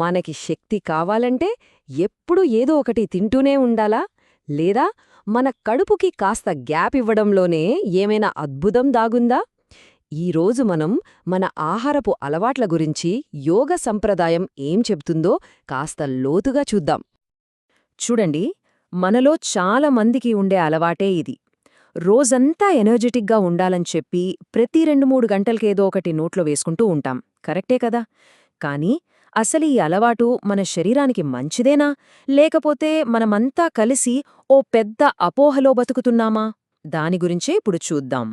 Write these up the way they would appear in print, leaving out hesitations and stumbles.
మనకి శక్తి కావాలంటే ఎప్పుడూ ఏదో ఒకటి తింటూనే ఉండాలా? లేదా మన కడుపుకి కాస్త గ్యాప్ ఇవ్వడంలోనే ఏమైనా అద్భుతం దాగుందా? ఈరోజు మనం మన ఆహారపు అలవాట్ల గురించి యోగ సంప్రదాయం ఏం చెప్తుందో కాస్త లోతుగా చూద్దాం. చూడండి, మనలో చాలా మందికి ఉండే అలవాటే ఇది. రోజంతా ఎనర్జెటిక్గా ఉండాలని చెప్పి ప్రతి 2-3 గంటలకేదో ఒకటి నోట్లో వేసుకుంటూ ఉంటాం. కరెక్టే కదా? కానీ అసలు ఈ అలవాటు మన శరీరానికి మంచిదేనా, లేకపోతే మనమంతా కలిసి ఓ పెద్ద అపోహలో బతుకుతున్నామా? దాని గురించే ఇప్పుడు చూద్దాం.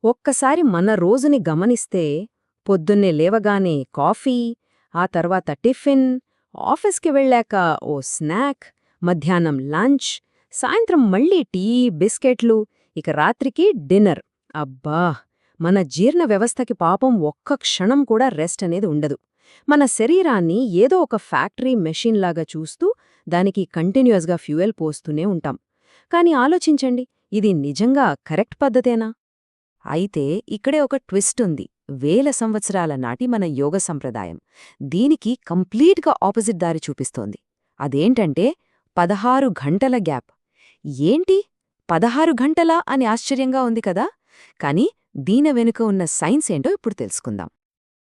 ఒక్కసారి మన రోజుని గమనిస్తే పొద్దున్నే లేవగానే కాఫీ, ఆ తర్వాత టిఫిన్, ఆఫీస్కి వెళ్ళాక ఓ స్నాక్, మధ్యాహ్నం లంచ్, సాయంత్రం మళ్ళీ టీ, బిస్కెట్లు, ఇక రాత్రికి డిన్నర్. అబ్బా! మన జీర్ణ వ్యవస్థకి పాపం ఒక్క క్షణం కూడా రెస్ట్ అనేది ఉండదు. మన శరీరాన్ని ఏదో ఒక ఫ్యాక్టరీ మెషిన్లాగా చూస్తూ దానికి కంటిన్యూస్గా ఫ్యూయల్ పోస్తూనే ఉంటాం. కాని ఆలోచించండి, ఇది నిజంగా కరెక్ట్ పద్ధతేనా? అయితే ఇక్కడే ఒక ట్విస్ట్ ఉంది. వేల సంవత్సరాల నాటి మన యోగ సంప్రదాయం దీనికి కంప్లీట్గా ఆపోజిట్ దారి చూపిస్తోంది. అదేంటంటే 16 గంటల గ్యాప్. ఏంటి 16 గంటలా అని ఆశ్చర్యంగా ఉంది కదా? కాని దీని వెనుక ఉన్న సైన్స్ ఏంటో ఇప్పుడు తెలుసుకుందాం.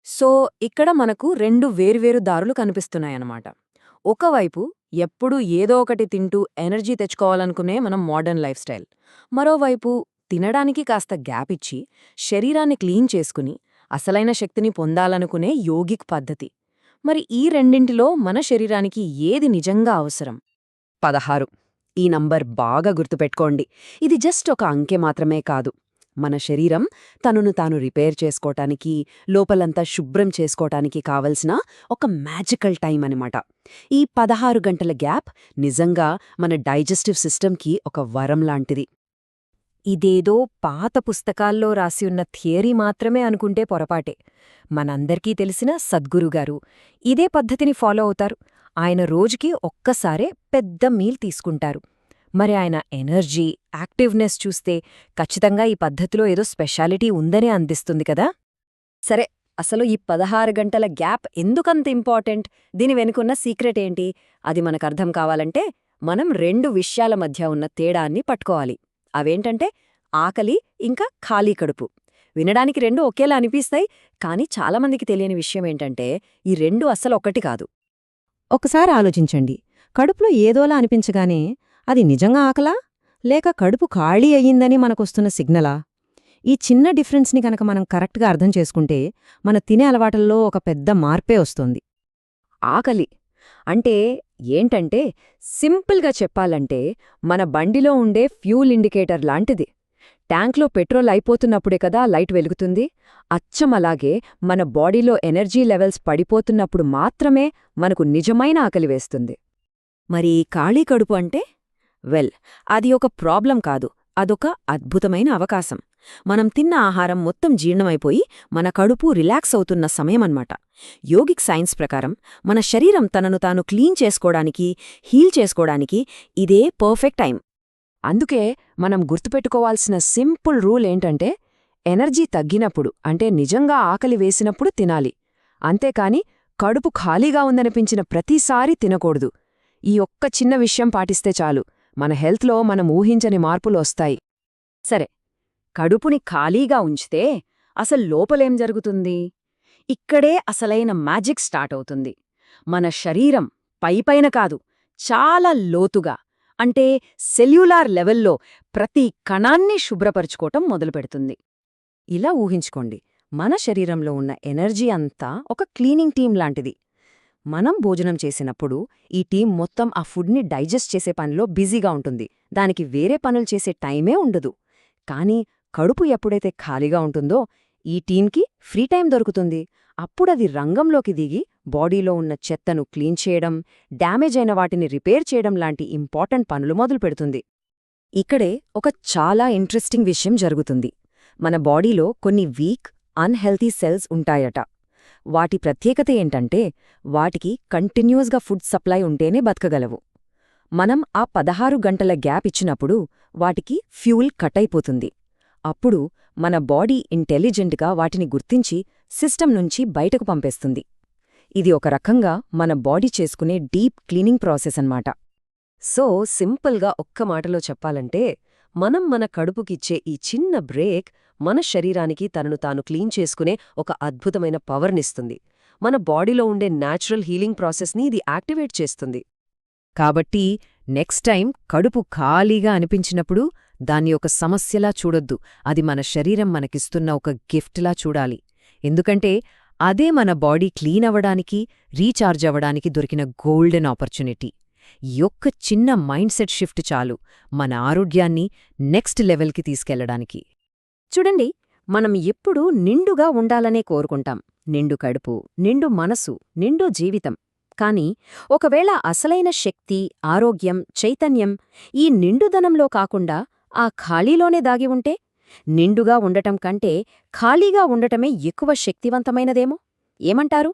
సో ఇక్కడ మనకు 2 వేర్వేరు దారులు కనిపిస్తున్నాయన్నమాట. ఒకవైపు ఎప్పుడూ ఏదో ఒకటి తింటూ ఎనర్జీ తెచ్చుకోవాలనుకునే మనం మోడర్న్ లైఫ్ స్టైల్. మరోవైపు తినడానికి కాస్త గ్యాప్ ఇచ్చి శరీరాన్ని క్లీన్ చేసుకుని అసలైన శక్తిని పొందాలనుకునే యోగిక్ పద్ధతి. మరి ఈ రెండింటిలో మన శరీరానికి ఏది నిజంగా అవసరం? 16. ఈ నంబర్ బాగా గుర్తుపెట్టుకోండి. ఇది జస్ట్ ఒక అంకె మాత్రమే కాదు. మన శరీరం తనను తాను రిపేర్ చేసుకోటానికి, లోపలంతా శుభ్రం చేసుకోటానికి కావలసిన ఒక మ్యాజికల్ టైం అనమాట. ఈ 16 గంటల గ్యాప్ నిజంగా మన డైజెస్టివ్ సిస్టమ్కి ఒక వరం లాంటిది. ఇదేదో పాత పుస్తకాల్లో రాసి ఉన్న థియరీ మాత్రమే అనుకుంటే పొరపాటే. మనందరికీ తెలిసిన సద్గురుగారు ఇదే పద్ధతిని ఫాలో అవుతారు. ఆయన రోజుకి ఒక్కసారే పెద్ద మీల్ తీసుకుంటారు. మరి ఆయన ఎనర్జీ, యాక్టివ్నెస్ చూస్తే ఖచ్చితంగా ఈ పద్ధతిలో ఏదో స్పెషాలిటీ ఉందనే అందిస్తుంది కదా? సరే, అసలు ఈ 16 గంటల గ్యాప్ ఎందుకంత ఇంపార్టెంట్? దీని వెనుకున్న సీక్రెట్ ఏంటి? అది మనకర్థం కావాలంటే మనం 2 విషయాల మధ్య ఉన్న తేడాన్ని పట్టుకోవాలి. అవేంటంటే ఆకలి ఇంకా ఖాళీ కడుపు. వినడానికి 2 ఒకేలా అనిపిస్తాయి, కానీ చాలామందికి తెలియని విషయమేంటంటే ఈ 2 అస్సలు ఒక్కటి కాదు. ఒకసారి ఆలోచించండి, కడుపులో ఏదోలా అనిపించగానే అది నిజంగా ఆకలా, లేక కడుపు ఖాళీ అయ్యిందని మనకొస్తున్న సిగ్నలా? ఈ చిన్న డిఫరెన్స్ని కనుక మనం కరెక్ట్గా అర్థం చేసుకుంటే మన తినే అలవాట్లలో ఒక పెద్ద మార్పే వస్తుంది. ఆకలి అంటే ఏంటంటే, సింపుల్గా చెప్పాలంటే మన బండిలో ఉండే ఫ్యూల్ ఇండికేటర్ లాంటిది. ట్యాంక్లో పెట్రోల్ అయిపోతున్నప్పుడే కదా లైట్ వెలుగుతుంది. అచ్చమలాగే మన బాడీలో ఎనర్జీ లెవెల్స్ పడిపోతున్నప్పుడు మాత్రమే మనకు నిజమైన ఆకలి వేస్తుంది. మరి ఖాళీ కడుపు అంటే? అది ఒక ప్రాబ్లం కాదు, అదొక అద్భుతమైన అవకాశం. మనం తిన్న ఆహారం మొత్తం జీర్ణమైపోయి మన కడుపు రిలాక్స్ అవుతున్న సమయమన్నమాట. యోగిక్ సైన్స్ ప్రకారం మన శరీరం తనను తాను క్లీన్ చేసుకోవడానికి, హీల్ చేసుకోవడానికి ఇదే పర్ఫెక్ట్ టైం. అందుకే మనం గుర్తుపెట్టుకోవాల్సిన సింపుల్ రూల్ ఏంటంటే, ఎనర్జీ తగ్గినప్పుడు, అంటే నిజంగా ఆకలి వేసినప్పుడు తినాలి. అంతేకాని కడుపు ఖాళీగా ఉందనిపించిన ప్రతిసారీ తినకూడదు. ఈ ఒక్క చిన్న విషయం పాటిస్తే చాలు, మన హెల్త్లో మనం ఊహించని మార్పులు వస్తాయి. సరే, కడుపుని ఖాళీగా ఉంచితే అసలు లోపలేం జరుగుతుంది? ఇక్కడే అసలైన మ్యాజిక్ స్టార్ట్ అవుతుంది. మన శరీరం పైపైన కాదు, చాలా లోతుగా, అంటే సెల్యులార్ లెవెల్లో ప్రతి కణాన్ని శుభ్రపరుచుకోవటం మొదలుపెడుతుంది. ఇలా ఊహించుకోండి, మన శరీరంలో ఉన్న ఎనర్జీ అంతా ఒక క్లీనింగ్ టీం లాంటిది. మనం భోజనం చేసినప్పుడు ఈ టీం మొత్తం ఆ ఫుడ్ని డైజెస్ట్ చేసే పనిలో బిజీగా ఉంటుంది. దానికి వేరే పనులు చేసే టైమే ఉండదు. కానీ కడుపు ఎప్పుడైతే ఖాళీగా ఉంటుందో ఈ టీంకి ఫ్రీ టైం దొరుకుతుంది. అప్పుడది రంగంలోకి దిగి బాడీలో ఉన్న చెత్తను క్లీన్ చేయడం, డ్యామేజ్ అయిన వాటిని రిపేర్ చేయడం లాంటి ఇంపార్టెంట్ పనులు మొదలుపెడుతుంది. ఇక్కడే ఒక చాలా ఇంట్రెస్టింగ్ విషయం జరుగుతుంది. మన బాడీలో కొన్ని వీక్, అన్హెల్తీ సెల్స్ ఉంటాయట. వాటి ప్రత్యేకత ఏంటంటే వాటికి కంటిన్యూస్గా ఫుడ్ సప్లై ఉంటేనే బతకగలవు. మనం ఆ 16 గంటల గ్యాప్ ఇచ్చినప్పుడు వాటికి ఫ్యూల్ కట్ అయిపోతుంది. అప్పుడు మన బాడీ ఇంటెలిజెంట్గా వాటిని గుర్తించి సిస్టమ్ నుంచి బయటకు పంపేస్తుంది. ఇది ఒక రకంగా మన బాడీ చేసుకునే డీప్ క్లీనింగ్ ప్రాసెస్ అన్నమాట. సో సింపుల్గా ఒక్క మాటలో చెప్పాలంటే మనం మన కడుపుకిచ్చే ఈ చిన్న బ్రేక్ మన శరీరానికి తనను తాను క్లీన్ చేసుకునే ఒక అద్భుతమైన పవర్నిస్తుంది. మన బాడీలో ఉండే న్యాచురల్ హీలింగ్ ప్రాసెస్ని ఇది యాక్టివేట్ చేస్తుంది. కాబట్టి నెక్స్ట్ టైం కడుపు ఖాళీగా అనిపించినప్పుడు దాన్ని ఒక సమస్యలా చూడొద్దు, అది మన శరీరం మనకిస్తున్న ఒక గిఫ్ట్లా చూడాలి. ఎందుకంటే అదే మన బాడీ క్లీన్ అవ్వడానికి, రీఛార్జ్ అవ్వడానికి దొరికిన గోల్డెన్ ఆపర్చునిటీ. ఈ ఒక్క చిన్న మైండ్ సెట్ షిఫ్ట్ చాలు మన ఆరోగ్యాన్ని నెక్స్ట్ లెవెల్కి తీసుకెళ్లడానికి. చూడండి, మనం ఎప్పుడూ నిండుగా ఉండాలనే కోరుకుంటాం. నిండు కడుపు, నిండు మనసు, నిండు జీవితం. కాని ఒకవేళ అసలైన శక్తి, ఆరోగ్యం, చైతన్యం ఈ నిండుదనంలో కాకుండా ఆ ఖాళీలోనే దాగి ఉంటే, నిండుగా ఉండటం కంటే ఖాళీగా ఉండటమే ఎక్కువ శక్తివంతమైనదేమో. ఏమంటారు?